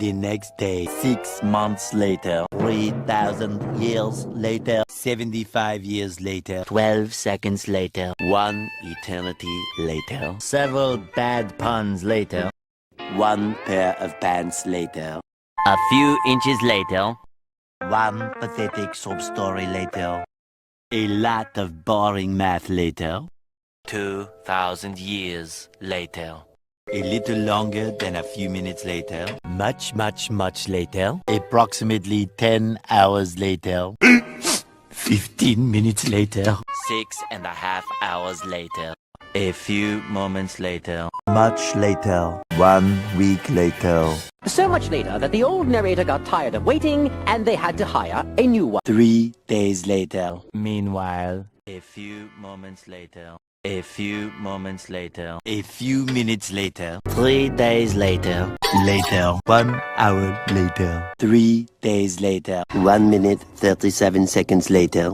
The next day, 6 months later, 3,000 years later, 75 years later, 12 seconds later, 1 eternity later, several bad puns later, 1 pair of pants later, a few inches later, 1 pathetic sub-story later, a lot of boring math later, 2,000 years later. A little longer than a few minutes later. Much, much, much later. Approximately 10 hours later. 15 minutes later. 6.5 hours later. A few moments later. Much later. 1 week later. So much later that the old narrator got tired of waiting and they had to hire a new one. 3 days later. Meanwhile, a few moments later. A few moments later. A few minutes later. 3 days later. Later. 1 hour later. 3 days later. 1 minute 37 seconds later.